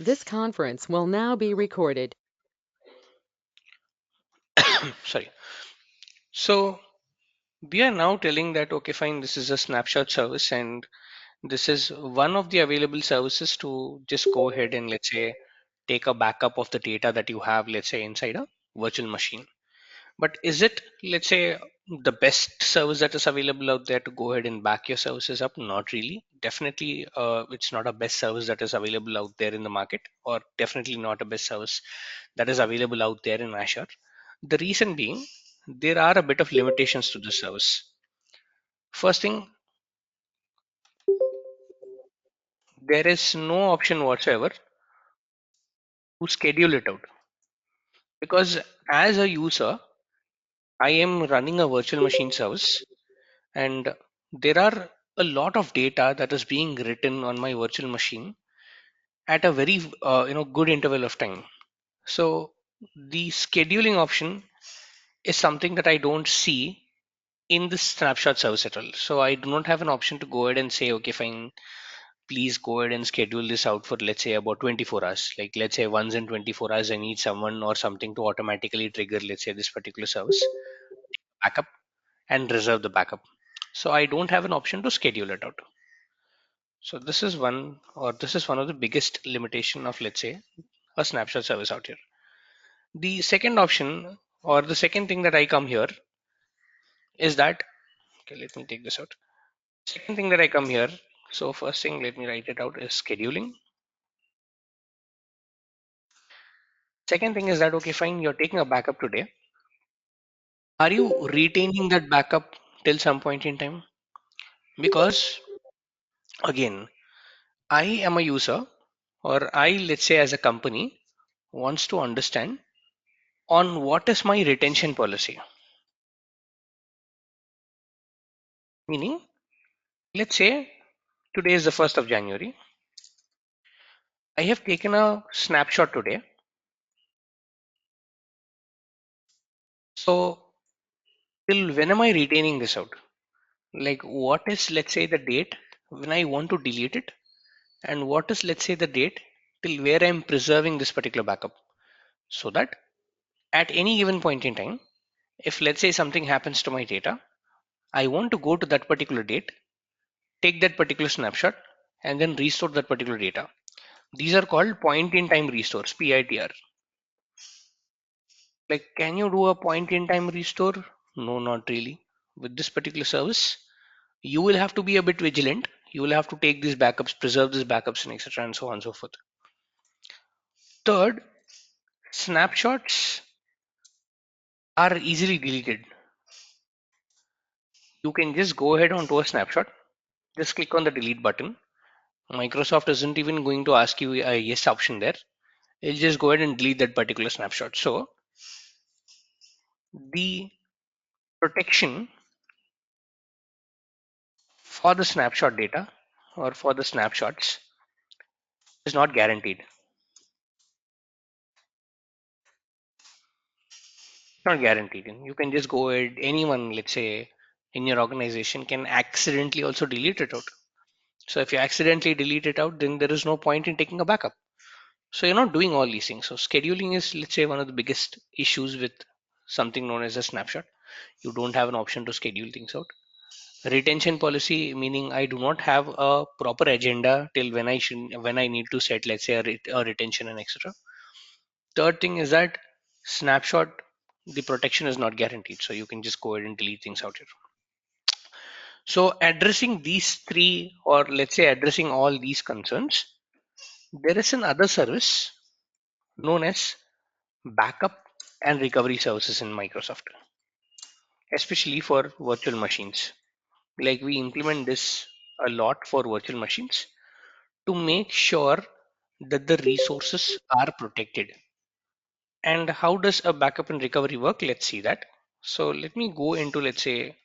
This conference will now be recorded. Sorry. So we are now telling that, okay, fine, this is a snapshot service, and this is one of the available services to just go ahead and, let's say, take a backup of the data that you have, let's say, inside a virtual machine. But is it, let's say, the best service that is available out there to go ahead and back your services up? Not really. Definitely, it's not a best service that is available out there in the market, or definitely not a best service that is available out there in Azure. The reason being, there are a bit of limitations to this service. First thing, there is no option whatsoever to schedule it out, because as a user, I am running a virtual machine service, and there are a lot of data that is being written on my virtual machine at a very good interval of time. So the scheduling option is something that I don't see in the snapshot service at all. So I do not have an option to go ahead and say, okay, fine, please go ahead and schedule this out for, let's say, about 24 hours. Like, let's say once in 24 hours I need someone or something to automatically trigger, let's say, this particular service backup and reserve the backup. So I don't have an option to schedule it out. So this is one of the biggest limitation of, let's say, a snapshot service out here. The second option, or the second thing that I come here, is that, okay, let me take this out. Second thing that I come here, so first thing, let me write it out, is scheduling. Second thing is that, okay, fine, you're taking a backup today. Are you retaining that backup till some point in time? Because again, I am a user, or I, let's say, as a company, wants to understand on what is my retention policy. Meaning, let's say today is the 1st of January. I have taken a snapshot today. So, till when am I retaining this out? Like, what is, let's say, the date when I want to delete it? And what is, let's say, the date till where I'm preserving this particular backup? So that at any given point in time, if, let's say, something happens to my data, I want to go to that particular date, take that particular snapshot, and then restore that particular data. These are called point in time restores, PITR. Like, can you do a point in time restore? No, not really. With this particular service, you will have to be a bit vigilant. You will have to take these backups, preserve these backups, and etc. and so on and so forth. Third, snapshots are easily deleted. You can just go ahead onto a snapshot, just click on the delete button. Microsoft isn't even going to ask you a yes option there. It'll just go ahead and delete that particular snapshot. So the protection for the snapshot data or for the snapshots is not guaranteed. Not guaranteed. You can just go ahead, anyone, let's say, in your organization can accidentally also delete it out. So if you accidentally delete it out, then there is no point in taking a backup. So you're not doing all these things. So scheduling is, let's say, one of the biggest issues with something known as a snapshot. You don't have an option to schedule things out. Retention policy, meaning I do not have a proper agenda till when I need to set, let's say, a retention and etc. Third thing is that snapshot, the protection is not guaranteed, so you can just go ahead and delete things out here. So addressing these three, or let's say addressing all these concerns, there is another service known as backup and recovery services in Microsoft, especially for virtual machines. Like, we implement this a lot for virtual machines to make sure that the resources are protected. And how does a backup and recovery work? Let's see that. So let me go into, let's say,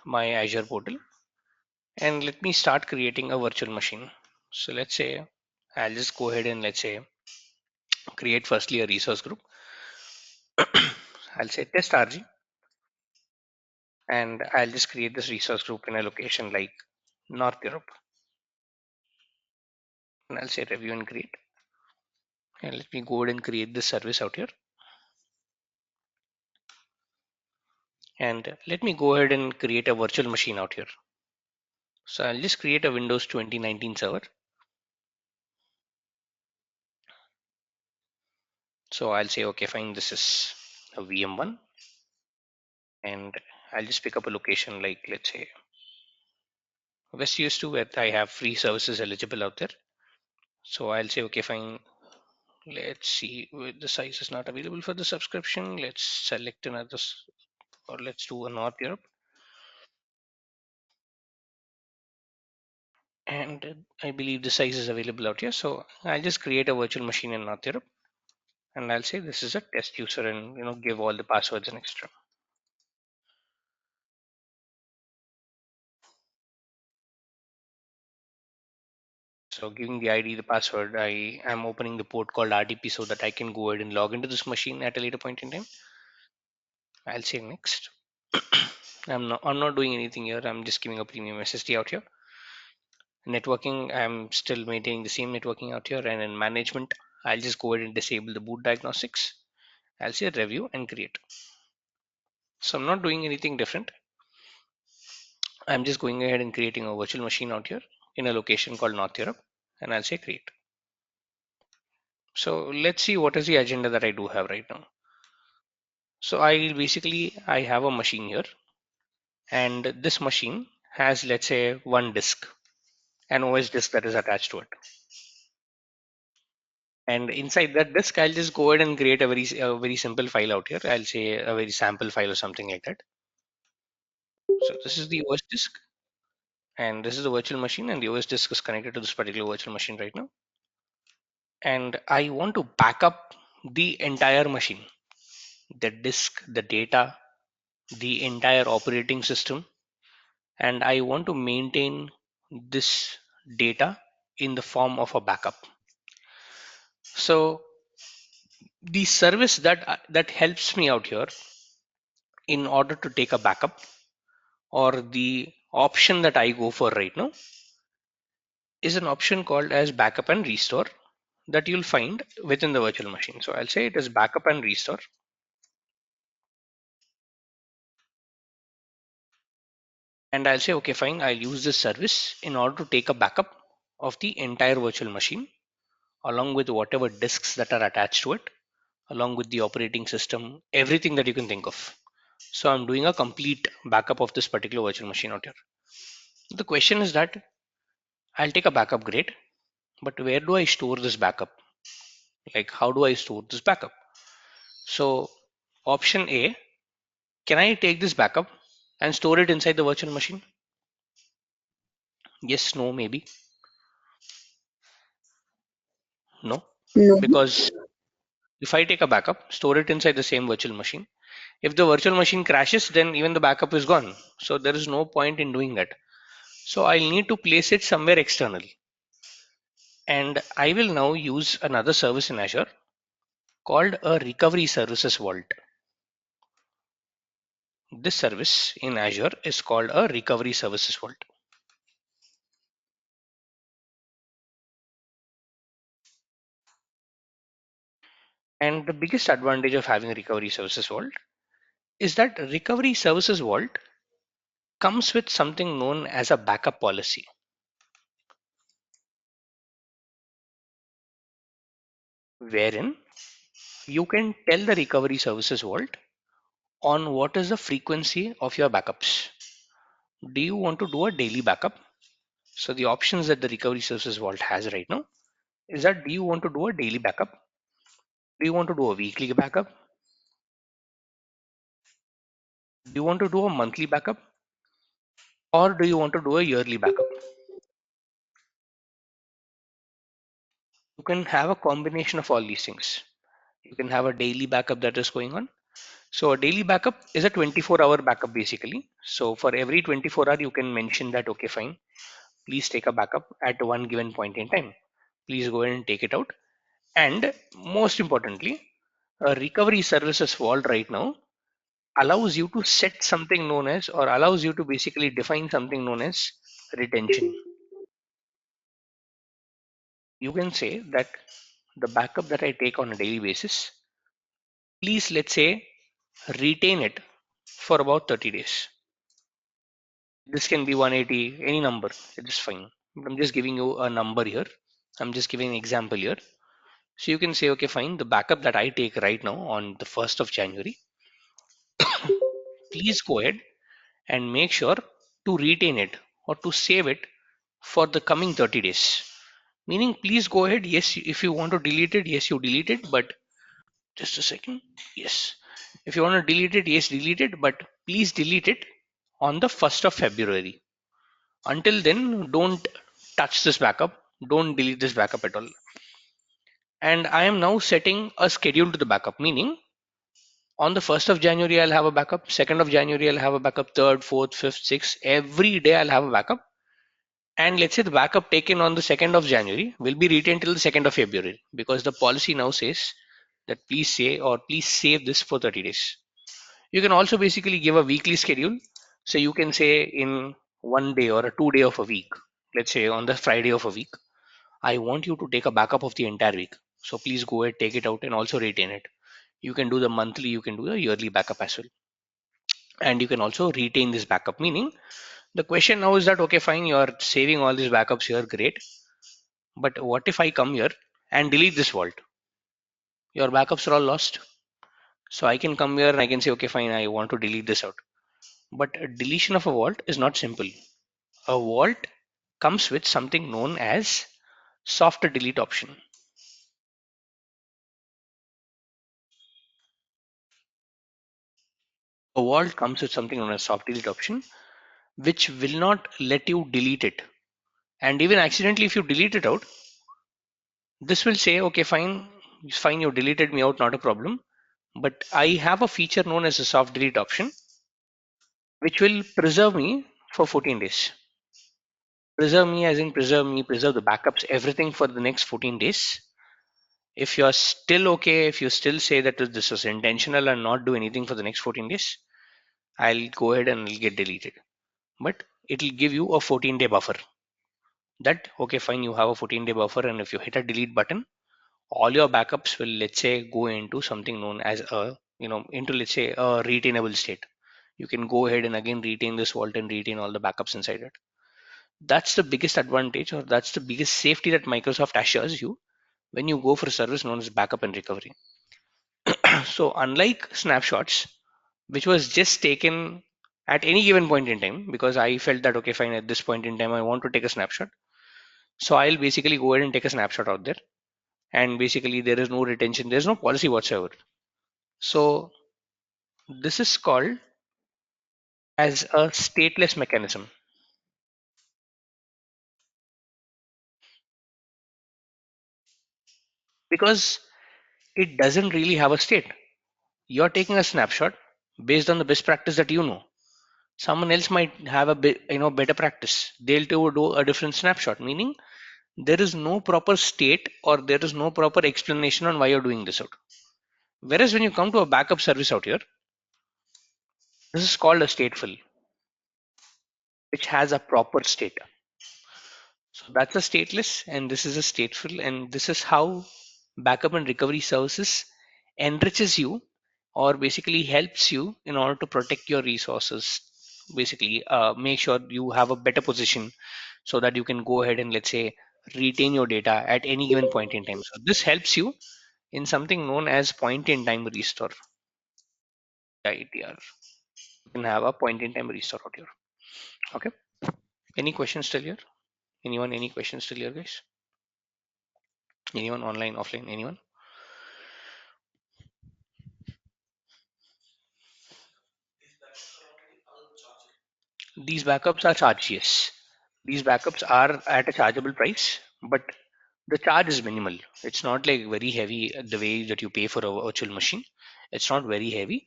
my Azure portal, and let me start creating a virtual machine. So let's say I'll just go ahead and, let's say, create firstly a resource group. I'll say test RG, and I'll just create this resource group in a location like North Europe. and I'll say review and create. And let me go ahead and create this service out here. And let me go ahead and create a virtual machine out here. So I'll just create a Windows 2019 server. So I'll say, okay, fine, this is a VM1, and I'll just pick up a location like, let's say, West US 2, where I have free services eligible out there. So I'll say, okay, fine, let's see, the size is not available for the subscription. Let's select another, or let's do a North Europe. And I believe the size is available out here. So I'll just create a virtual machine in North Europe, and I'll say this is a test user, and give all the passwords and extra. So giving the ID, the password, I am opening the port called RDP so that I can go ahead and log into this machine at a later point in time. I'll say next. I'm not doing anything here. I'm just giving a premium SSD out here. Networking, I'm still maintaining the same networking out here. And in management, I'll just go ahead and disable the boot diagnostics. I'll say review and create. So I'm not doing anything different. I'm just going ahead and creating a virtual machine out here in a location called North Europe, and I'll say create. So let's see what is the agenda that I do have right now. So I have a machine here, and this machine has, let's say, one disk, an OS disk that is attached to it. And inside that disk, I'll just go ahead and create a very simple file out here. I'll say a very sample file or something like that. So this is the OS disk, and this is the virtual machine, and the OS disk is connected to this particular virtual machine right now. And I want to back up the entire machine, the disk, the data, the entire operating system, and I want to maintain this data in the form of a backup. So the service that helps me out here in order to take a backup, or the option that I go for right now, is an option called as backup and restore that you'll find within the virtual machine. So I'll say it is backup and restore, and I'll say, okay, fine, I'll use this service in order to take a backup of the entire virtual machine along with whatever disks that are attached to it, along with the operating system, everything that you can think of. So I'm doing a complete backup of this particular virtual machine out here. The question is that I'll take a backup, great, but where do I store this backup? Like, how do I store this backup? So option A, can I take this backup and store it inside the virtual machine? Yes, no, maybe. No, No. because if I take a backup, store it inside the same virtual machine, if the virtual machine crashes, then even the backup is gone. So there is no point in doing that. So I'll need to place it somewhere external. And I will now use another service in Azure called a recovery services vault. This service in Azure is called a recovery services vault. And the biggest advantage of having a recovery services vault is that recovery services vault comes with something known as a backup policy, wherein you can tell the recovery services vault on what is the frequency of your backups. Do you want to do a daily backup? So the options that the recovery services vault has right now is that, do you want to do a daily backup? Do you want to do a weekly backup? Do you want to do a monthly backup? Or do you want to do a yearly backup? You can have a combination of all these things. You can have a daily backup that is going on. So a daily backup is a 24-hour backup basically. So for every 24 hour, you can mention that, okay, fine, please take a backup at one given point in time. Please go ahead and take it out. And most importantly, a recovery services vault right now allows you to set something known as, or allows you to basically define something known as retention. You can say that the backup that I take on a daily basis, please let's say retain it for about 30 days. This can be 180, any number, it is fine. I'm just giving you a number here. I'm just giving an example here. So you can say, okay, fine, the backup that I take right now on the 1st of January, please go ahead and make sure to retain it or to save it for the coming 30 days. Meaning, please go ahead. Yes, if you want to delete it, yes, you delete it. But just a second. Yes. If you want to delete it, yes, delete it. But please delete it on the 1st of February. Until then, don't touch this backup. Don't delete this backup at all. And I am now setting a schedule to the backup, meaning on the 1st of January, I'll have a backup. 2nd of January, I'll have a backup. 3rd, 4th, 5th, 6th. Every day, I'll have a backup. And let's say the backup taken on the 2nd of January will be retained till the 2nd of February because the policy now says that please say or please save this for 30 days. You can also basically give a weekly schedule. So you can say in 1 day or a 2 day of a week, let's say on the Friday of a week, I want you to take a backup of the entire week. So please go ahead, take it out and also retain it. You can do the monthly, you can do the yearly backup as well. And you can also retain this backup, meaning the question now is that, okay, fine, you are saving all these backups here, great. But what if I come here and delete this vault? Your backups are all lost. So I can come here and I can say, okay, fine, I want to delete this out. But a deletion of a vault is not simple. A vault comes with something known as soft delete option. A vault comes with something known as soft delete option, which will not let you delete it. And even accidentally, if you delete it out, this will say, okay, fine, it's fine, you deleted me out, not a problem. But I have a feature known as a soft delete option, which will preserve me for 14 days. Preserve me as in preserve me, preserve the backups, everything for the next 14 days. If you're still okay, if you still say that this was intentional and not do anything for the next 14 days, I'll go ahead and it'll get deleted. But it'll give you a 14-day buffer. That, okay, fine, you have a 14-day buffer, and if you hit a delete button, all your backups will, let's say, go into something known as a, into, let's say, a retainable state. You can go ahead and again retain this vault and retain all the backups inside it. That's the biggest advantage, or that's the biggest safety that Microsoft assures you when you go for a service known as backup and recovery. So unlike snapshots, which was just taken at any given point in time, because I felt that, okay, fine, at this point in time I want to take a snapshot, so I'll basically go ahead and take a snapshot out there, and basically there is no retention, there's no policy whatsoever. So this is called as a stateless mechanism, because it doesn't really have a state. You're taking a snapshot based on the best practice that you know. Someone else might have a bit, better practice. They'll do a different snapshot, meaning there is no proper state or there is no proper explanation on why you're doing this out. Whereas when you come to a backup service out here, this is called a stateful, which has a proper state. So that's a stateless, and this is a stateful, and this is how backup and recovery services enriches you or basically helps you in order to protect your resources. Basically, make sure you have a better position so that you can go ahead and, let's say, retain your data at any given point in time. So this helps you in something known as point in time restore. ITR. You can have a point in time restore out here. Okay. Any questions still here? Anyone? Any questions still here, guys? Anyone online, offline? Anyone? These backups are charged, yes. These backups are at a chargeable price, but the charge is minimal. It's not like very heavy the way that you pay for a virtual machine. It's not very heavy.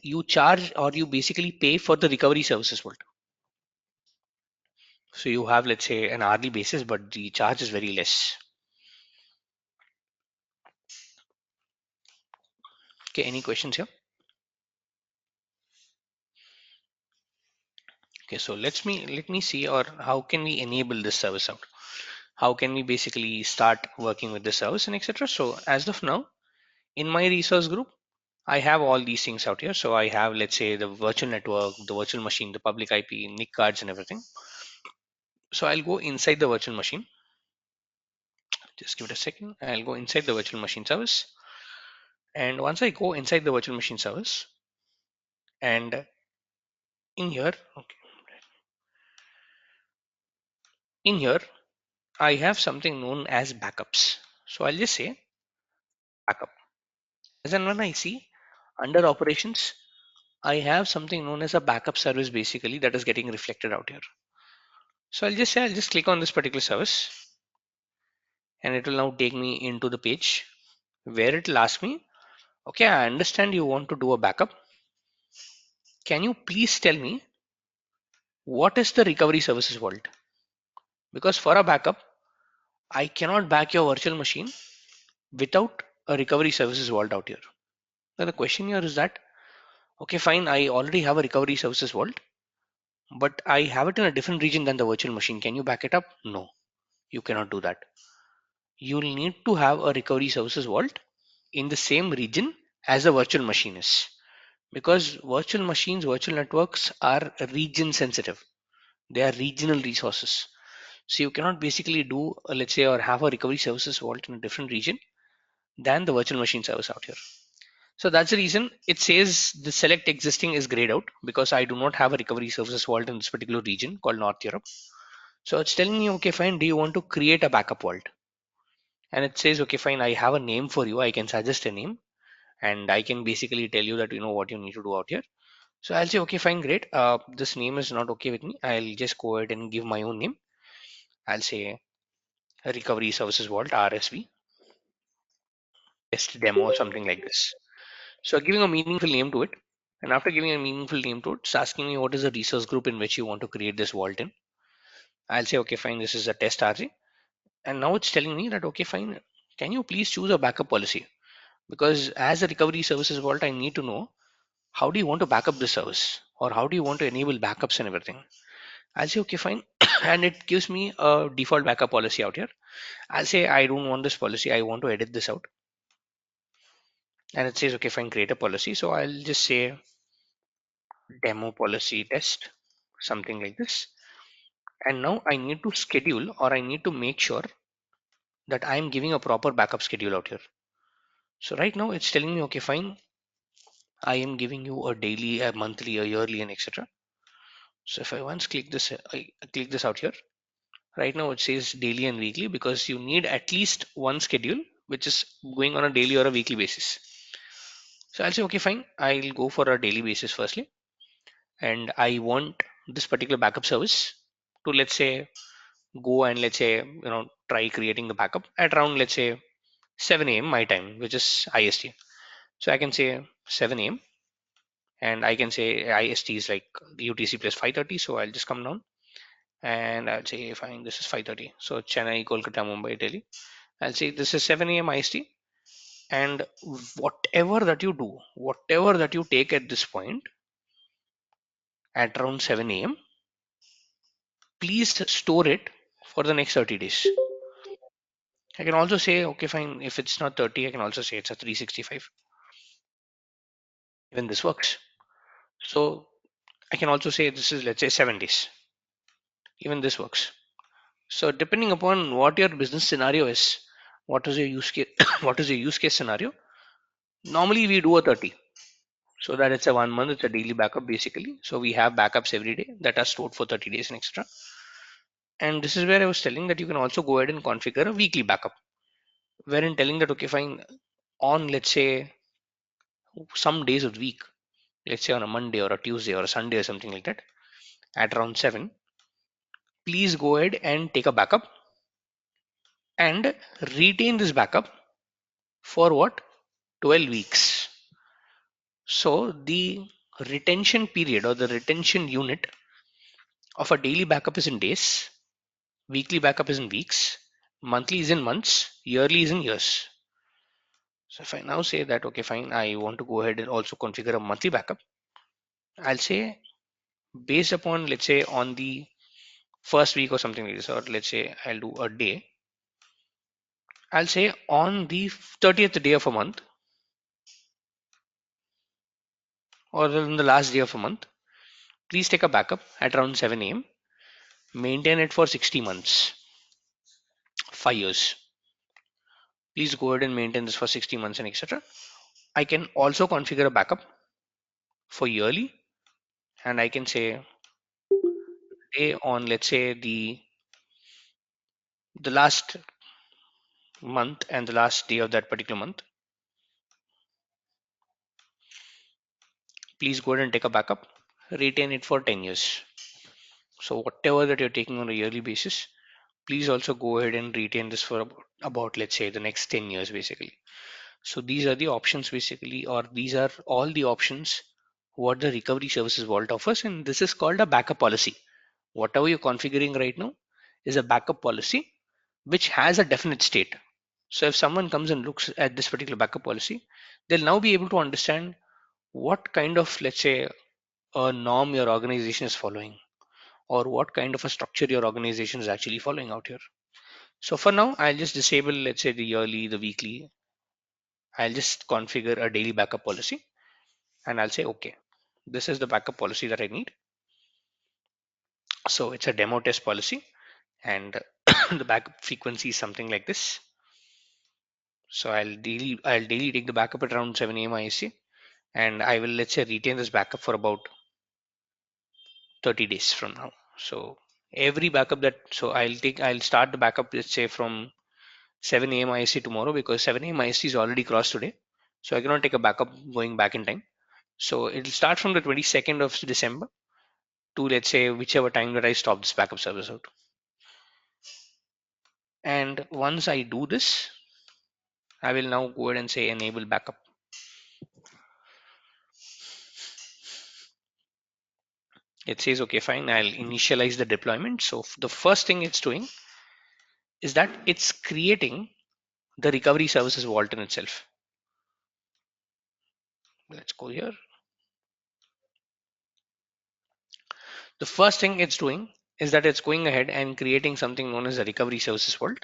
You charge or you basically pay for the recovery services world. So you have, let's say, an hourly basis, but the charge is very less. Okay, any questions here? Okay, so let me see, or how can we enable this service out? how can we basically start working with the service and etc. So as of now, in my resource group, I have all these things out here. So I have, let's say, the virtual network, the virtual machine, the public IP, NIC cards, and everything. So I'll go inside the virtual machine. Just give it a second. I'll go inside the virtual machine service. And once I go inside the virtual machine service, and in here, okay, in here, I have something known as backups. So I'll just say backup. As and when I see under operations, I have something known as a backup service basically that is getting reflected out here. So I'll just say, I'll just click on this particular service, and it will now take me into the page where it will ask me, okay, I understand you want to do a backup. Can you please tell me what is the recovery services vault? Because for a backup, I cannot back your virtual machine without a recovery services vault out here. Now the question here is that, okay, fine, I already have a recovery services vault, but I have it in a different region than the virtual machine. Can you back it up? No, you cannot do that. You'll need to have a recovery services vault in the same region as a virtual machine is. Because virtual machines, virtual networks are region sensitive. They are regional resources. So you cannot basically do, let's say, or have a recovery services vault in a different region than the virtual machine service out here. So that's the reason it says the select existing is grayed out, because I do not have a recovery services vault in this particular region called North Europe. So it's telling me, okay, fine, do you want to create a backup vault? And it says, okay, fine, I have a name for you. I can suggest a name, and I can basically tell you that you know what you need to do out here. So I'll say, okay, fine, great. This name is not okay with me. I'll just go ahead and give my own name. I'll say Recovery Services Vault, RSV, test demo or something like this. So giving a meaningful name to it. And after giving a meaningful name to it, it's asking me what is the resource group in which you want to create this vault in. I'll say, okay, fine, this is a test RG. And now it's telling me that, okay, fine, can you please choose a backup policy? Because as a recovery services vault, I need to know how do you want to back up the service, or how do you want to enable backups and everything. I'll say, okay, fine. And it gives me a default backup policy out here. I'll say, I don't want this policy. I want to edit this out. And it says, okay, fine, create a policy. So I'll just say demo policy test, something like this. And now I need to schedule, or I need to make sure that I'm giving a proper backup schedule out here. So right now it's telling me, okay, fine, I am giving you a daily, a monthly, a yearly, and etc. So if I once click this, I click this out here. Right now it says daily and weekly, because you need at least one schedule which is going on a daily or a weekly basis. So I'll say, okay, fine, I'll go for a daily basis firstly. And I want this particular backup service to, let's say, go and, let's say, try creating the backup at around, let's say, 7 a.m. my time, which is IST. So I can say 7 a.m. and I can say IST is like UTC plus 5:30. So I'll just come down and I'll say, fine, this is 5:30. So Chennai, Kolkata, Mumbai, Delhi. I'll say this is 7 a.m. IST. And whatever that you do, whatever that you take at this point at around 7 a.m., please store it for the next 30 days. I can also say, okay, fine, if it's not 30, I can also say it's a 365. Even this works. So I can also say this is, let's say, 7 days. Even this works. So depending upon what your business scenario is, what is your use case, what is your use case scenario? Normally we do a 30. So that it's a 1 month, it's a daily backup basically. So we have backups every day that are stored for 30 days and extra. And this is where I was telling that you can also go ahead and configure a weekly backup, wherein telling that, okay, fine, on, let's say, some days of the week, let's say on a Monday or a Tuesday or a Sunday or something like that, at around 7, please go ahead and take a backup and retain this backup for what? 12 weeks. So the retention period or the retention unit of a daily backup is in days, weekly backup is in weeks, monthly is in months, yearly is in years. So if I now say that, okay, fine, I want to go ahead and also configure a monthly backup, I'll say based upon, let's say, on the first week or something like this, or let's say I'll do a day. I'll say on the 30th day of a month, or on the last day of a month, please take a backup at around 7 a.m. Maintain it for 60 months, 5 years. Please go ahead and maintain this for 60 months and etc. I can also configure a backup for yearly, and I can say day on, let's say, the last month and the last day of that particular month. Please go ahead and take a backup, retain it for 10 years. So whatever that you're taking on a yearly basis, please also go ahead and retain this for about let's say the next 10 years basically. So these are the options basically, or these are all the options what the recovery services vault offers, and this is called a backup policy. Whatever you're configuring right now is a backup policy which has a definite state. So if someone comes and looks at this particular backup policy, they'll now be able to understand what kind of, let's say, a norm your organization is following, or what kind of a structure your organization is actually following out here. So for now, I'll just disable, let's say, the yearly, the weekly. I'll just configure a daily backup policy, and I'll say, okay, this is the backup policy that I need. So it's a demo test policy, and the backup frequency is something like this. So I'll daily take the backup at around 7 a.m. IST, and I will, let's say, retain this backup for about 30 days from now. So every backup that, so I'll start the backup, let's say, from 7 a.m. IST tomorrow, because 7 a.m. IST is already crossed today. So I cannot take a backup going back in time. So it'll start from the 22nd of December to, let's say, whichever time that I stop this backup service out. And once I do this, I will now go ahead and say enable backup. It says, okay, fine, I'll initialize the deployment. So the first thing it's doing is that it's creating the recovery services vault in itself. Let's go here. The first thing it's doing is that it's going ahead and creating something known as a recovery services vault,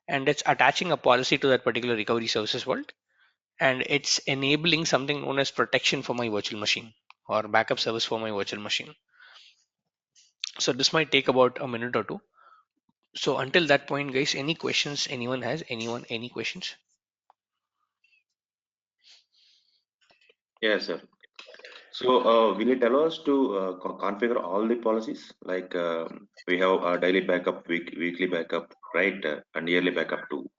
and it's attaching a policy to that particular recovery services vault, and it's enabling something known as protection for my virtual machine, or backup service for my virtual machine. So this might take about a minute or two. So until that point, guys, any questions anyone has? Anyone, any questions? Yes, sir. So, will it allow us to configure all the policies? Like we have a daily backup, weekly backup, right, and yearly backup too.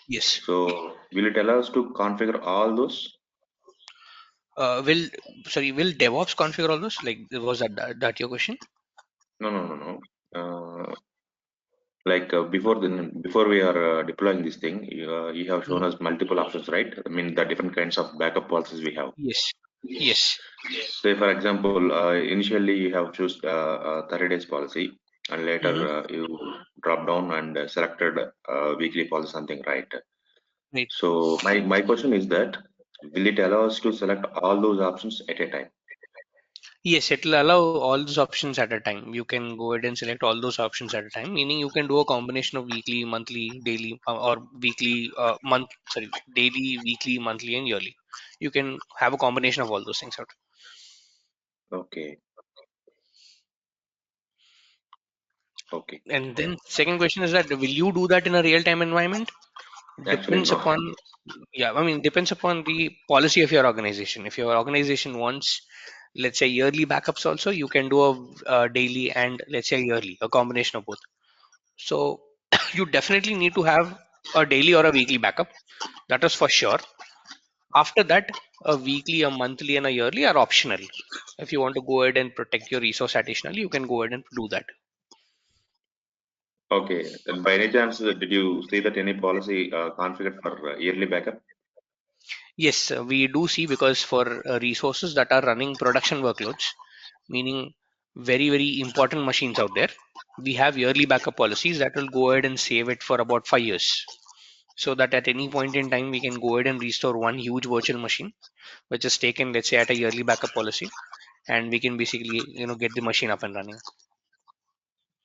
Yes. So, will it allow us to configure all those? Will will DevOps configure all those? Like, was that your question? No, no, no, no. Like before we are deploying this thing, you have shown Mhm. us multiple options, right? I mean, the different kinds of backup policies we have. Yes. Yes. Say, for example, initially you have choose a 30 days policy, and later Hmm. you drop down and selected weekly policy, something, right? Right. So my question is that will it allow us to select all those options at a time? Yes, it will allow all those options at a time. You can go ahead and select all those options at a time, meaning you can do a combination of weekly, monthly, daily, or weekly, daily, weekly, monthly, and yearly. You can have a combination of all those things out. Okay, okay. And then second question is that will you do that in a real-time environment? Actually, Depends no. upon, yeah, I mean, depends upon the policy of your organization. If your organization wants, let's say, yearly backups also, you can do a daily and, let's say, yearly, a combination of both. So you definitely need to have a daily or a weekly backup. That is for sure. After that, a weekly, a monthly, and a yearly are optional. If you want to go ahead and protect your resource additionally, you can go ahead and do that. Okay. And by any chance, did you see that any policy configured for yearly backup? Yes, we do see, because for resources that are running production workloads, meaning very, very important machines out there, we have yearly backup policies that will go ahead and save it for about 5 years. So that at any point in time, we can go ahead and restore one huge virtual machine, which is taken, let's say, at a yearly backup policy, and we can basically, get the machine up and running.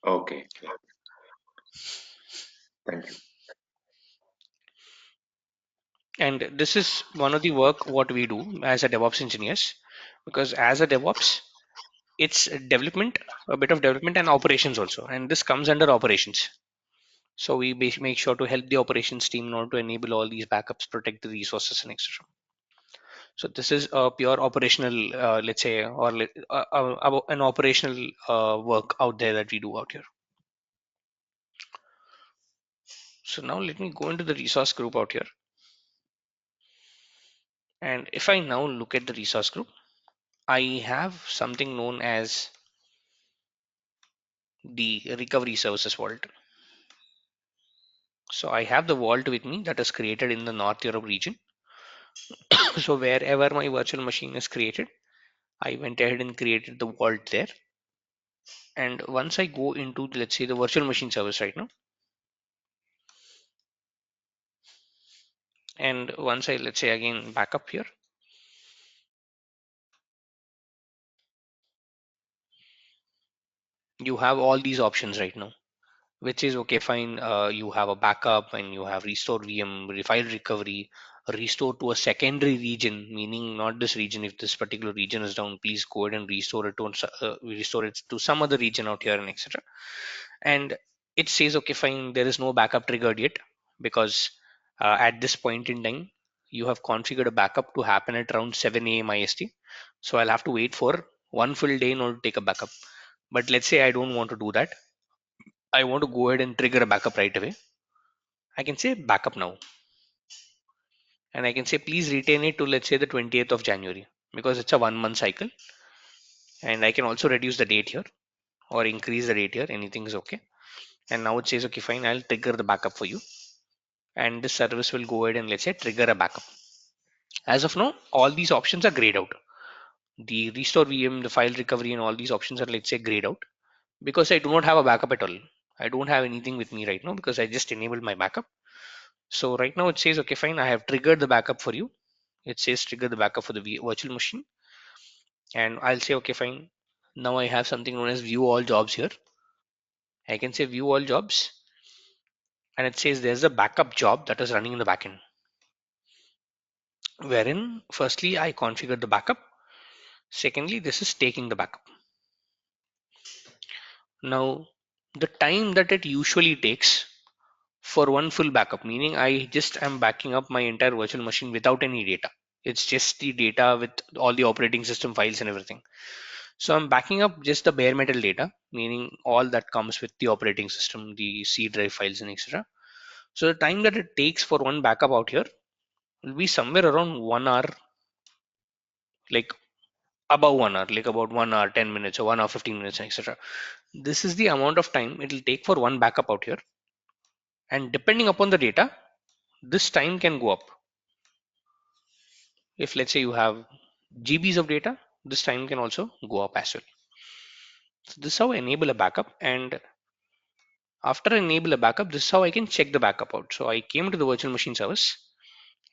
Okay. Thank you. And this is one of the work what we do as a DevOps engineers, because as a DevOps, it's development, a bit of development and operations also, and this comes under operations. So we make sure to help the operations team in order to enable all these backups, protect the resources, and etc. So this is a pure operational, let's say, or an operational work out there that we do out here. So now let me go into the resource group out here. And if I now look at the resource group, I have something known as the recovery services vault. So I have the vault with me that is created in the North Europe region. So wherever my virtual machine is created, I went ahead and created the vault there. And once I go into, let's say, the virtual machine service right now, and once I, let's say, again back up here, you have all these options right now, which is okay, fine. You have a backup and you have restore VM, file recovery, restore to a secondary region, meaning not this region. If this particular region is down, please go ahead and restore it to restore it to some other region out here, and etc. And it says okay, fine, there is no backup triggered yet, because at this point in time you have configured a backup to happen at around 7 a.m. IST. So I'll have to wait for one full day in order to take a backup. But let's say I don't want to do that. I want to go ahead and trigger a backup right away. I can say backup now, and I can say please retain it to, let's say, the 20th of January, because it's a 1 month cycle. And I can also reduce the date here or increase the date here. Anything is okay. And now it says okay, fine, I'll trigger the backup for you, and this service will go ahead and, let's say, trigger a backup. As of now, all these options are grayed out. The restore VM, the file recovery, and all these options are, let's say, grayed out, because I do not have a backup at all. I don't have anything with me right now because I just enabled my backup. So right now it says okay, fine, I have triggered the backup for you. It says trigger the backup for the virtual machine, and I'll say okay, fine. Now I have something known as view all jobs here. I can say view all jobs, and it says there's a backup job that is running in the backend, wherein firstly I configured the backup. Secondly, this is taking the backup. Now, the time that it usually takes for one full backup, meaning I just am backing up my entire virtual machine without any data. It's just the data with all the operating system files and everything. So I'm backing up just the bare metal data, meaning all that comes with the operating system, the C drive files and etc. So the time that it takes for one backup out here will be somewhere around 1 hour, like above 1 hour, like about 1 hour, 10 minutes, or 1 hour, 15 minutes, etc. This is the amount of time it will take for one backup out here. And depending upon the data, this time can go up. If let's say you have GBs of data, this time can also go up as well. So this is how I enable a backup. And after I enable a backup, this is how I can check the backup out. So I came to the virtual machine service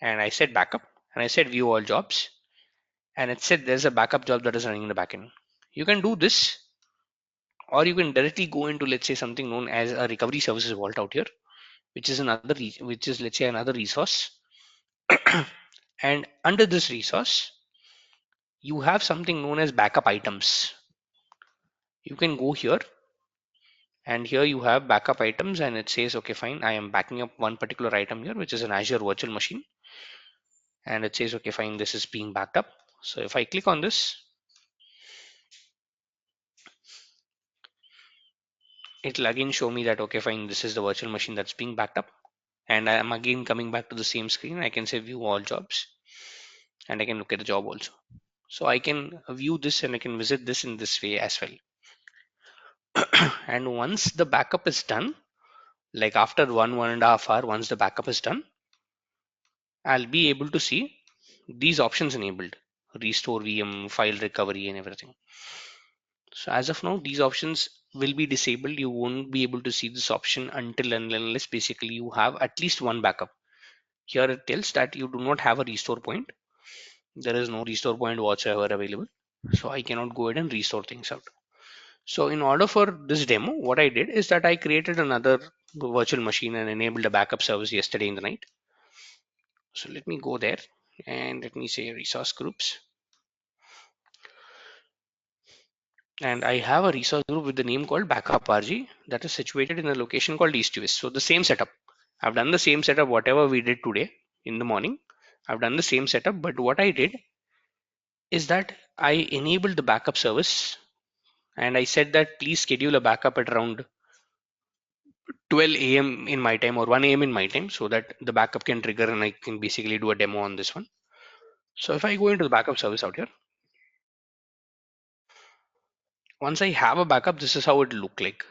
and I said backup, and I said view all jobs, and it said there's a backup job that is running in the backend. You can do this, or you can directly go into, let's say, something known as a recovery services vault out here, which is another which is, let's say, another resource. And under this resource you have something known as backup items. You can go here, and here you have backup items, and it says okay, fine, I am backing up one particular item here, which is an Azure virtual machine, and it says okay, fine, this is being backed up. So if I click on this, it'll again show me that okay, fine, this is the virtual machine that's being backed up. And I am again coming back to the same screen. I can say view all jobs, and I can look at the job also. So I can view this and I can visit this in this way as well. And once the backup is done, like after 1.5 hour, once the backup is done, I'll be able to see these options enabled: restore VM, file recovery, and everything. So as of now, these options will be disabled. You won't be able to see this option until and unless basically you have at least one backup. Here it tells that you do not have a restore point. There is no restore point whatsoever available. So I cannot go ahead and restore things out. So in order for this demo, what I did is that I created another virtual machine and enabled a backup service yesterday in the night. So let me go there and let me say resource groups. And I have a resource group with the name called backup RG that is situated in a location called East US. So the same setup. I've done the same setup, whatever we did today in the morning. I've done the same setup, but what I did is that I enabled the backup service and I said that please schedule a backup at around 12 a.m. in my time or 1 a.m. in my time so that the backup can trigger and I can basically do a demo on this one. So if I go into the backup service out here, once I have a backup, this is how it look like.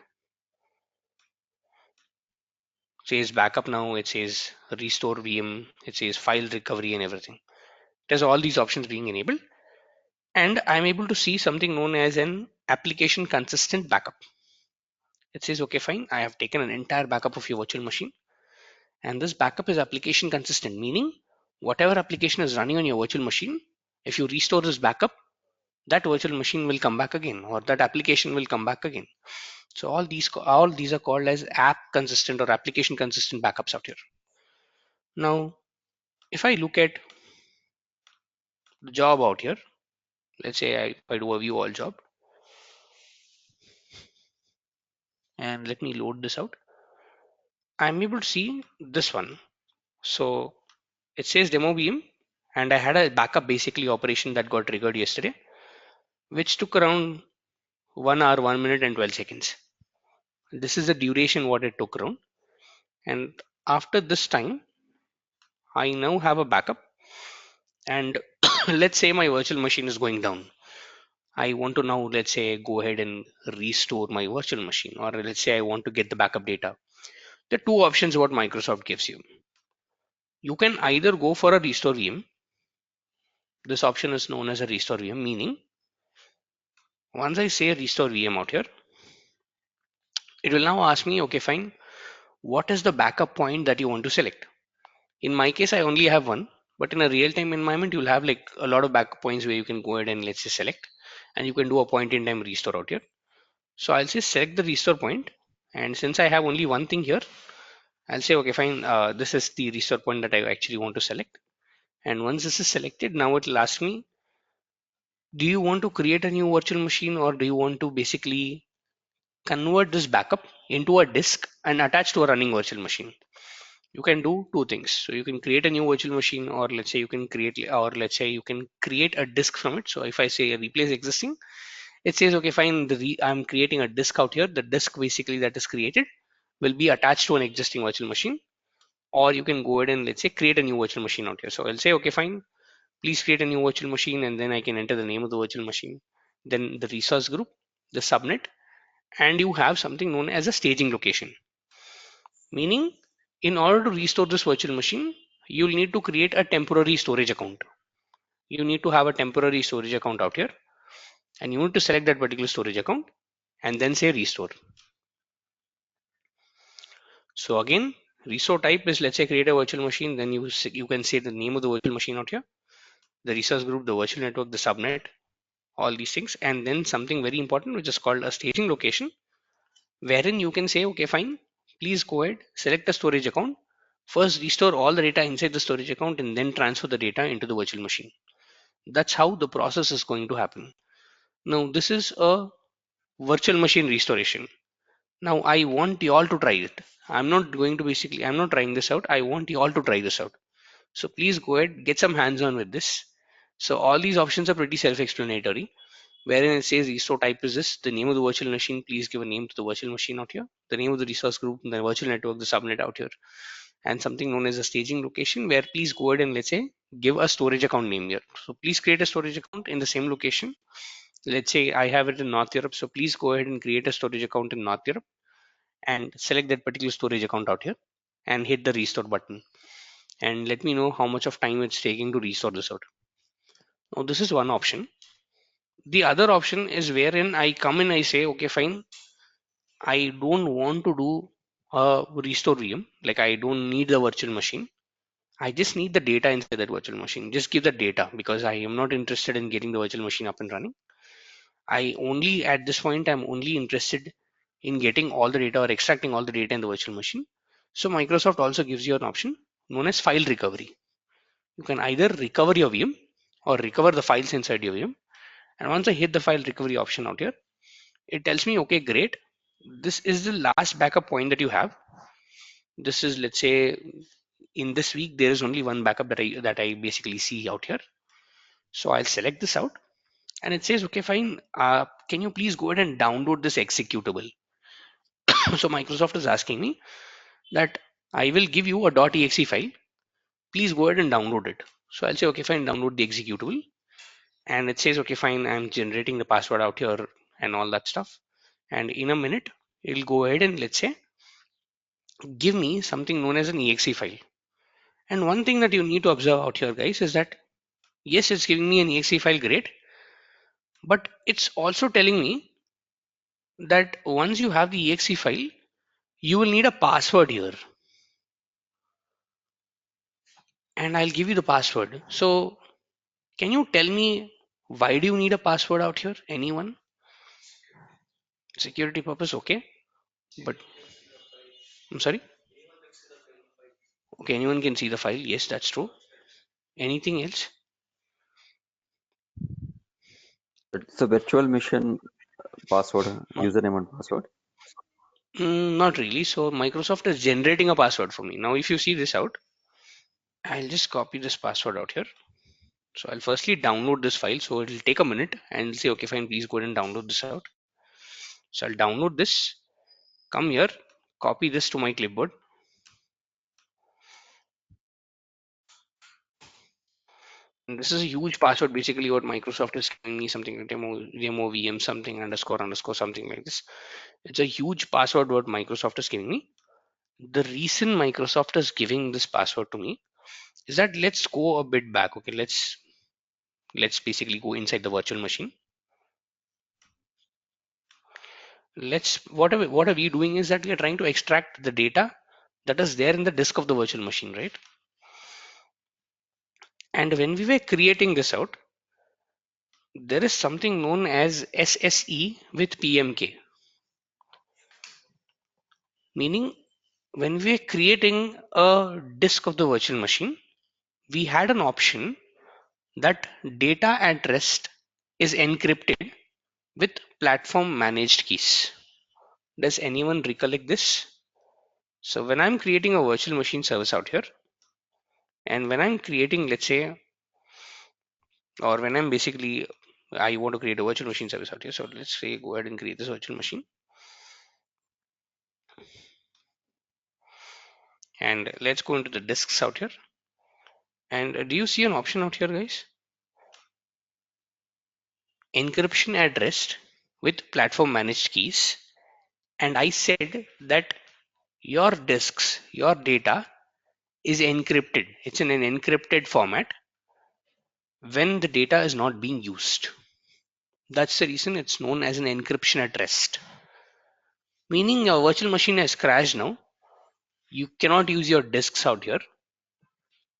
It says backup now, it says restore VM, it says file recovery and everything. There's all these options being enabled. And I'm able to see something known as an application consistent backup. It says, okay, fine. I have taken an entire backup of your virtual machine. And this backup is application consistent, meaning whatever application is running on your virtual machine, if you restore this backup, that virtual machine will come back again, or that application will come back again. So all these are called as app consistent or application consistent backups out here. Now, if I look at the job out here, let's say I do a view all job, and let me load this out. I'm able to see this one. So it says demo VM, and I had a backup basically operation that got triggered yesterday, which took around 1 hour, 1 minute, and 12 seconds. This is the duration what it took around. And after this time, I now have a backup. And let's say my virtual machine is going down. I want to now, let's say, go ahead and restore my virtual machine, or let's say I want to get the backup data. There are two options what Microsoft gives you. You can either go for a restore VM. This option is known as a restore VM, meaning once I say restore VM out here, it will now ask me, okay, fine, what is the backup point that you want to select? In my case, I only have one, but in a real-time environment, you'll have like a lot of backup points where you can go ahead and let's say select, and you can do a point in time restore out here. So I'll say select the restore point, and since I have only one thing here, I'll say, okay, fine, this is the restore point that I actually want to select. And once this is selected, now it will ask me, do you want to create a new virtual machine or do you want to basically convert this backup into a disk and attach to a running virtual machine? You can do two things. So you can create a new virtual machine, or let's say you can create a disk from it. So if I say replace existing, it says, okay, fine, I'm creating a disk out here. The disk basically that is created will be attached to an existing virtual machine, or you can go ahead and let's say create a new virtual machine out here. So I'll say, okay, fine, please create a new virtual machine, and then I can enter the name of the virtual machine, then the resource group, the subnet, and you have something known as a staging location. Meaning, in order to restore this virtual machine, you'll need to create a temporary storage account. You need to have a temporary storage account out here, and you need to select that particular storage account and then say restore. So again, restore type is, let's say, create a virtual machine, then you can say the name of the virtual machine out here, the resource group, the virtual network, the subnet, all these things, and then something very important which is called a staging location, wherein you can say, okay, fine, please go ahead, select a storage account, first restore all the data inside the storage account, and then transfer the data into the virtual machine. That's how the process is going to happen. Now this is a virtual machine restoration. Now I want you all to try it. I'm not trying this out, I want you all to try this out. So please go ahead, get some hands on with this. So all these options are pretty self-explanatory, wherein it says restore type is this, the name of the virtual machine, please give a name to the virtual machine out here, the name of the resource group, the virtual network, the subnet out here, and something known as a staging location, where please go ahead and let's say give a storage account name here. So please create a storage account in the same location. Let's say I have it in North Europe, so please go ahead and create a storage account in North Europe and select that particular storage account out here and hit the restore button, and let me know how much of time it's taking to restore this out. Now this is one option. The other option is wherein I come in, I say, okay, fine, I don't want to do a restore VM. Like I don't need the virtual machine. I just need the data inside that virtual machine. Just give the data because I am not interested in getting the virtual machine up and running. At this point, I'm only interested in getting all the data or extracting all the data in the virtual machine. So Microsoft also gives you an option known as file recovery. You can either recover your VM or recover the files inside your VM. And once I hit the file recovery option out here, it tells me, okay, great. This is the last backup point that you have. This is, let's say, in this week, there is only one backup that I basically see out here. So I'll select this out, and it says, okay, fine. Can you please go ahead and download this executable? So Microsoft is asking me that I will give you a .exe file. Please go ahead and download it. So I'll say, okay, fine, download the executable. And it says, okay, fine, I'm generating the password out here and all that stuff. And in a minute, it'll go ahead and, let's say, give me something known as an exe file. And one thing that you need to observe out here, guys, is that yes, it's giving me an exe file, great, but it's also telling me that once you have the exe file, you will need a password here. And I'll give you the password. So can you tell me, why do you need a password out here? Anyone? Security purpose, okay. But I'm sorry. Okay, anyone can see the file. Yes, that's true. Anything else? It's a virtual machine password, No. username and password. Not really. So Microsoft is generating a password for me. Now, if you see this out, I'll just copy this password out here. So I'll firstly download this file. So it'll take a minute and say, okay, fine, please go ahead and download this out. So I'll download this, come here, copy this to my clipboard. And this is a huge password. Basically, what Microsoft is giving me, something like demo VM something underscore underscore something like this. It's a huge password what Microsoft is giving me. The reason Microsoft is giving this password to me is that, let's go a bit back. Okay, let's basically go inside the virtual machine. What are we doing is that we are trying to extract the data that is there in the disk of the virtual machine, right? And when we were creating this out, there is something known as SSE with PMK, meaning when we are creating a disk of the virtual machine, we had an option that data at rest is encrypted with platform managed keys. Does anyone recollect this? So when I'm creating a virtual machine service out here, and when I'm creating, let's say, or when I'm basically, I want to create a virtual machine service out here. So let's say, go ahead and create this virtual machine. And let's go into the disks out here. And do you see an option out here, guys? Encryption at rest with platform managed keys. And I said that your disks, your data is encrypted. It's in an encrypted format when the data is not being used. That's the reason it's known as an encryption at rest. Meaning your virtual machine has crashed now. You cannot use your disks out here.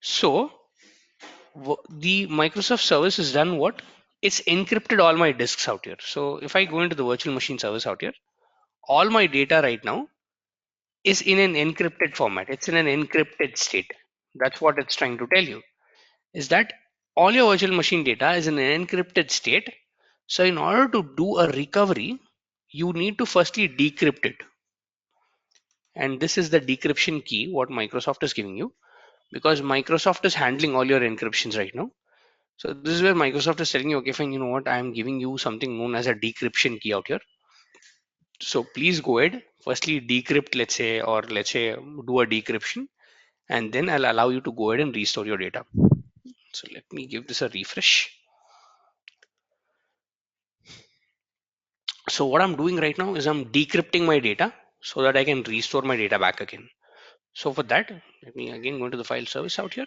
So the Microsoft service has done what? It's encrypted all my disks out here. So if I go into the virtual machine service out here, all my data right now is in an encrypted format. It's in an encrypted state. That's what it's trying to tell you, is that all your virtual machine data is in an encrypted state. So in order to do a recovery, you need to firstly decrypt it. And this is the decryption key what Microsoft is giving you, because Microsoft is handling all your encryptions right now. So this is where Microsoft is telling you, okay, fine, you know what, I'm giving you something known as a decryption key out here. So please go ahead, firstly decrypt, let's say, or let's say do a decryption, and then I'll allow you to go ahead and restore your data. So let me give this a refresh. So what I'm doing right now is I'm decrypting my data so that I can restore my data back again. So for that, let me again go into the file service out here.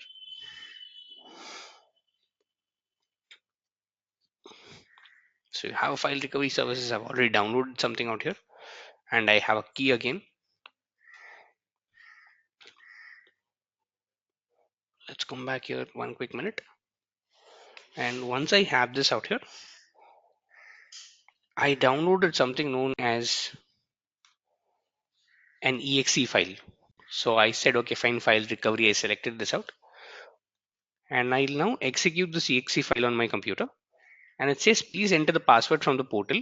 So you have a file recovery services. I've already downloaded something out here, and I have a key again. Let's come back here one quick minute. And once I have this out here, I downloaded something known as an exe file. So I said, okay, fine, file recovery. I selected this out, and I'll now execute this exe file on my computer. And it says, please enter the password from the portal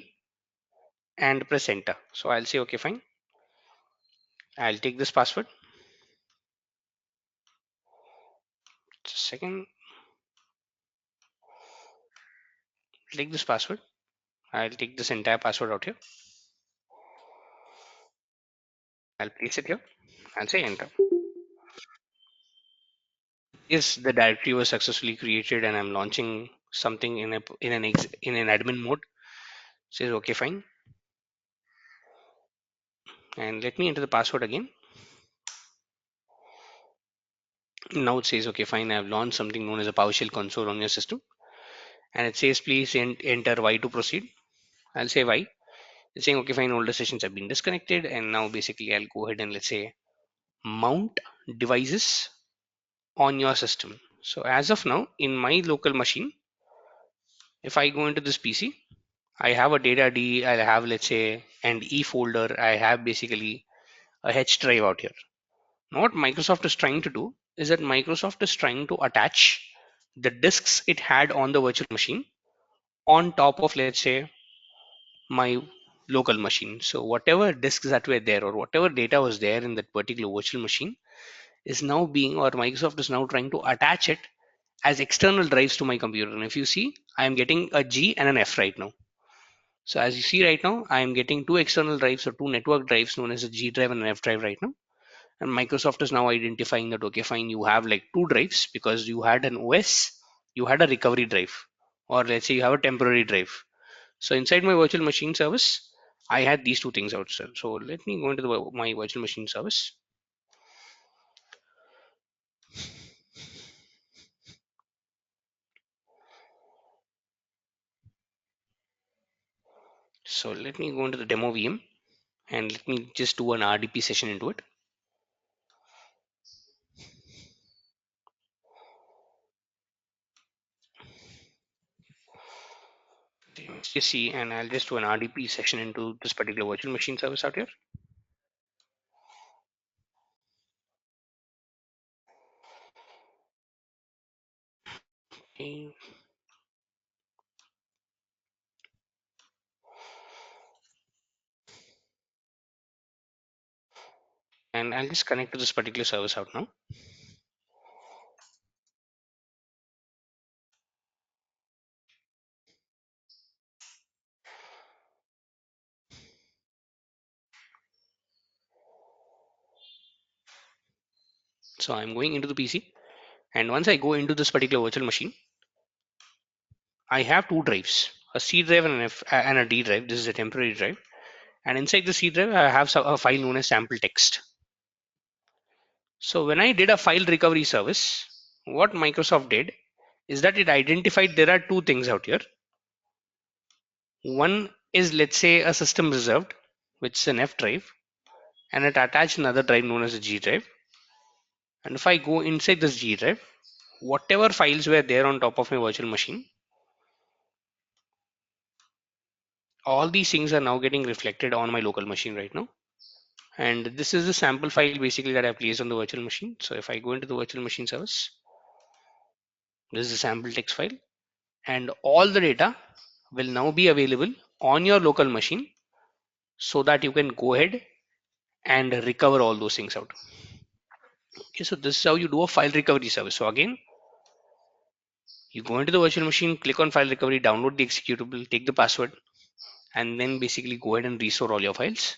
and press enter. So I'll say, okay, fine. I'll take this password. Just a second. Take this password. I'll take this entire password out here. I'll place it here. I'll say enter. Yes, the directory was successfully created, and I'm launching something in an admin mode. It says okay, fine, and let me enter the password again. Now it says okay, fine. I've launched something known as a PowerShell console on your system, and it says please enter Y to proceed. I'll say Y. It's saying okay, fine. All the sessions have been disconnected, and now basically I'll go ahead and let's say mount devices on your system. So as of now, in my local machine, if I go into this PC, I have a data D, I have let's say an E folder, I have basically a H drive out here. Now what Microsoft is trying to do is that Microsoft is trying to attach the disks it had on the virtual machine on top of let's say my local machine. So whatever disks that were there or whatever data was there in that particular virtual machine is now being, or Microsoft is now trying to attach it as external drives to my computer. And if you see, I am getting a G and an F right now. So as you see right now, I am getting two external drives or two network drives known as a G drive and an F drive right now. And Microsoft is now identifying that, okay, fine, you have like two drives because you had an OS, you had a recovery drive, or let's say you have a temporary drive. So inside my virtual machine service, I had these two things outside. So let me go into my virtual machine service. So let me go into the demo VM and let me just do an RDP session into it. Just see, and I'll just do an RDP session into this particular virtual machine service out here. Okay. And I'll just connect to this particular service out now. So I'm going into the PC, and once I go into this particular virtual machine, I have two drives, a C drive and and a D drive. This is a temporary drive, and inside the C drive, I have a file known as sample text. So when I did a file recovery service, what Microsoft did is that it identified there are two things out here. One is let's say a system reserved, which is an F drive, and it attached another drive known as a G drive. And if I go inside this G drive, whatever files were there on top of my virtual machine, all these things are now getting reflected on my local machine right now. And this is the sample file basically that I placed on the virtual machine. So if I go into the virtual machine service, this is the sample text file, and all the data will now be available on your local machine so that you can go ahead and recover all those things out. Okay, so this is how you do a file recovery service. So again, you go into the virtual machine, click on file recovery, download the executable, take the password, and then basically go ahead and restore all your files.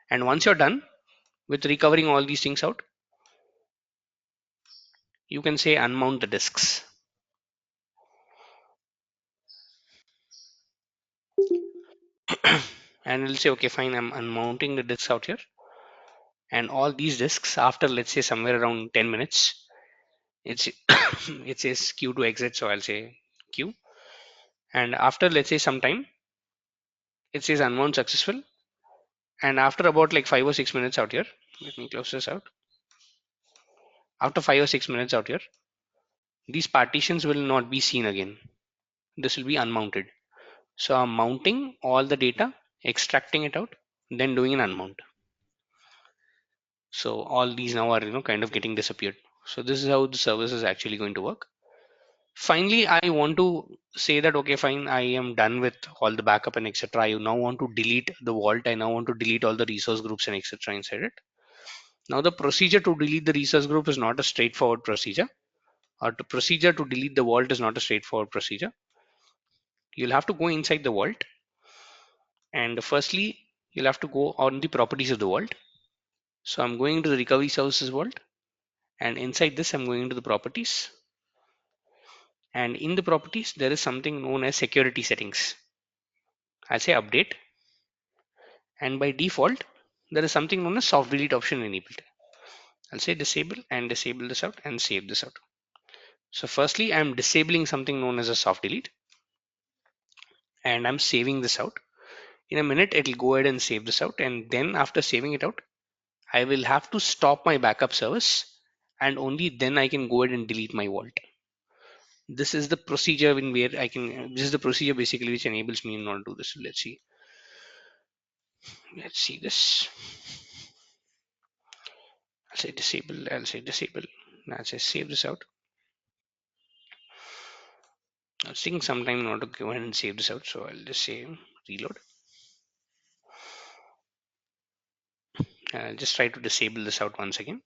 And once you're done with recovering all these things out, you can say unmount the disks. And it'll say, okay, fine, I'm unmounting the disks out here. And all these disks, after let's say somewhere around 10 minutes, it's it says queue to exit. So I'll say queue. And after let's say some time, it says unmount successful. And after about like 5 or 6 minutes out here, let me close this out. After 5 or 6 minutes out here, these partitions will not be seen again. This will be unmounted. So I'm mounting all the data, extracting it out, then doing an unmount. So all these now are kind of getting disappeared. So this is how the service is actually going to work. Finally, I want to say that okay, fine, I am done with all the backup and etc. I now want to delete the vault. I now want to delete all the resource groups and etc. inside it. Now the procedure to delete the resource group is not a straightforward procedure, or the procedure to delete the vault is not a straightforward procedure. You'll have to go inside the vault, and firstly, you'll have to go on the properties of the vault. So I'm going to the recovery services vault, and inside this, I'm going into the properties. And in the properties, there is something known as security settings. I'll say update, and by default, there is something known as soft delete option enabled. I'll say disable and disable this out and save this out. So firstly, I'm disabling something known as a soft delete, and I'm saving this out. In a minute, it'll go ahead and save this out, and then after saving it out, I will have to stop my backup service, and only then I can go ahead and delete my vault. This is the procedure in where I can. This is the procedure basically which enables me not to do this. Let's see. Let's see this. I'll say disable. I'll say disable. I'll say save this out. It's taking some time in order to go ahead and save this out, so I'll just say reload. I'll just try to disable this out once again.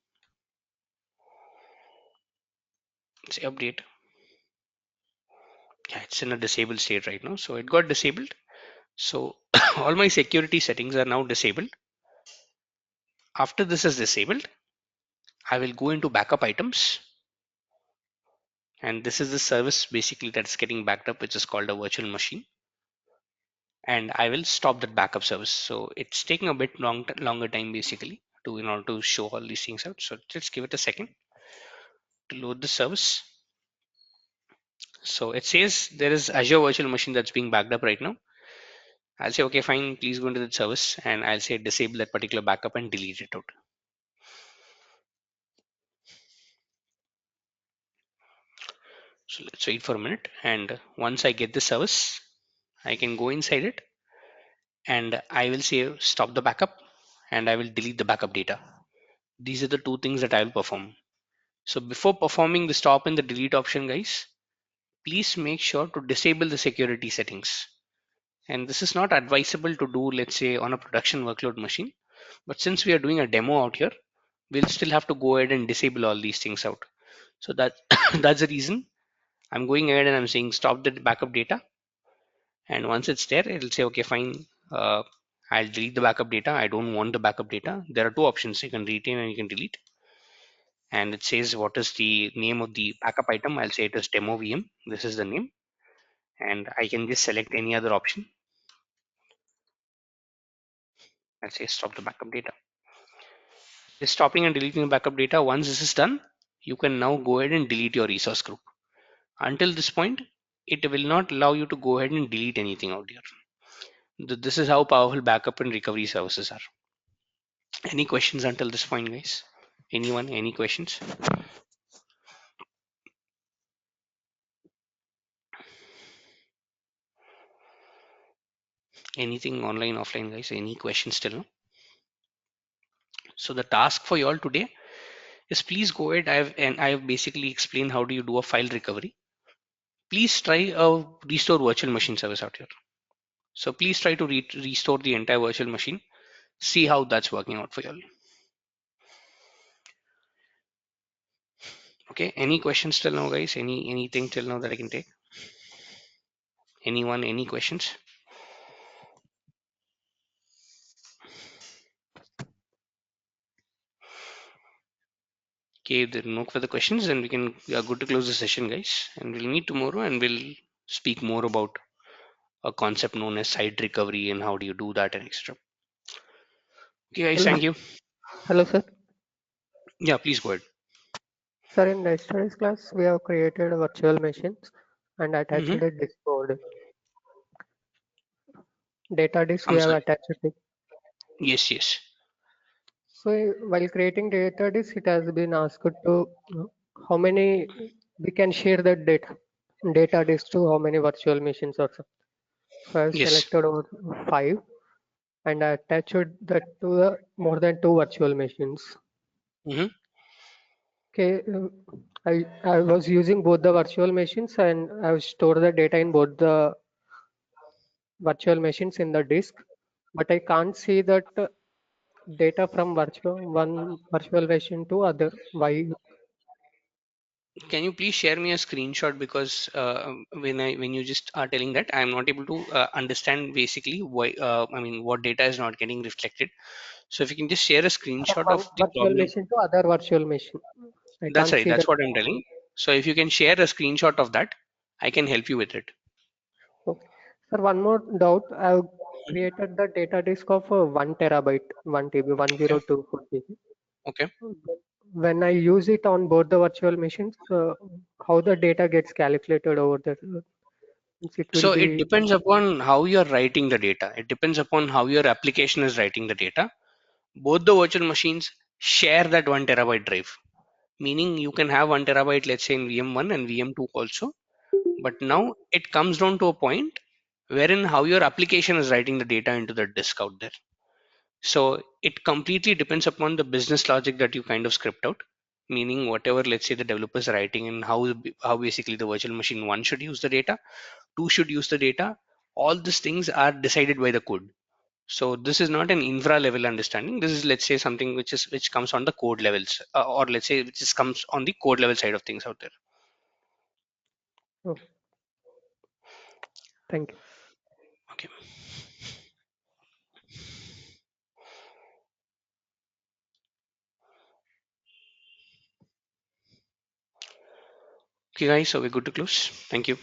Say update. Yeah, it's in a disabled state right now, so it got disabled. So all my security settings are now disabled. After this is disabled, I will go into backup items, and this is the service basically that's getting backed up, which is called a virtual machine, and I will stop that backup service. So it's taking a bit longer time basically to in order to show all these things out. So just give it a second to load the service. So it says there is Azure virtual machine that's being backed up right now. I'll say okay, fine, please go into the service, and I'll say disable that particular backup and delete it out. So let's wait for a minute, and once I get the service, I can go inside it, and I will say stop the backup, and I will delete the backup data. These are the two things that I will perform. So before performing the stop and the delete option, guys, please make sure to disable the security settings. And this is not advisable to do, let's say, on a production workload machine. But since we are doing a demo out here, we'll still have to go ahead and disable all these things out. So that that's the reason I'm going ahead and I'm saying stop the backup data. And once it's there, it'll say, okay, fine. I'll delete the backup data. I don't want the backup data. There are two options. You can retain and you can delete. And it says what is the name of the backup item. I'll say it is demo VM. This is the name. And I can just select any other option. I'll say stop the backup data. Just stopping and deleting the backup data. Once this is done, you can now go ahead and delete your resource group. Until this point, it will not allow you to go ahead and delete anything out here. This is how powerful backup and recovery services are. Any questions until this point, guys? Anyone? Any questions? Anything online, offline, guys? Any questions still? No? So the task for you all today is please go ahead. I've basically explained how do you do a file recovery. Please try a restore virtual machine service out here. So please try to restore the entire virtual machine. See how that's working out for you all. Okay, any questions till now, guys? Anything till now that I can take? Anyone? Any questions? Okay, if there are no further questions, then we are good to close the session, guys. And we'll meet tomorrow and we'll speak more about a concept known as site recovery and how do you do that and etc. Okay, guys, Hello, thank you. hello, sir. Yeah, please go ahead. Sir, in yesterday's class, we have created virtual machines and attached Mm-hmm. a disk board. Data disk we I'm have sorry. attached it. Yes, yes. So while creating data disk, it has been asked to how many we can share that data disk to how many virtual machines or so. So I've Yes. selected over 5 and I attached that to the more than 2 virtual machines. Hmm. Okay, I was using both the virtual machines and I've stored the data in both the virtual machines in the disk, but I can't see that data from virtual one virtual machine to other. Why? Can you please share me a screenshot, because when you just are telling that, I'm not able to understand basically why, I mean, what data is not getting reflected. So if you can just share a From screenshot one of the virtual problem. machine to other virtual machine. I That's can't right. see that. That's what I'm telling. So if you can share a screenshot of that, I can help you with it. Okay. Sir, one more doubt. I've created the data disk of 1 terabyte, 1 TB, Okay. 1024 GB. Okay. When I use it on both the virtual machines, how the data gets calculated over there? It will So it be depends upon how you're writing the data. It depends upon how your application is writing the data. Both the virtual machines share that 1 terabyte drive, meaning you can have 1 terabyte, let's say in VM1 and VM2 also. But now it comes down to a point wherein how your application is writing the data into the disk out there. So it completely depends upon the business logic that you kind of script out, meaning whatever, let's say, the developers are writing, and how basically the virtual machine one should use the data, two should use the data. All these things are decided by the code. So this is not an infra level understanding. This is, let's say, something which comes on the code levels, or let's say which is comes on the code level side of things out there. oh, thank you. Okay. Okay, guys. So we're good to close. Thank you.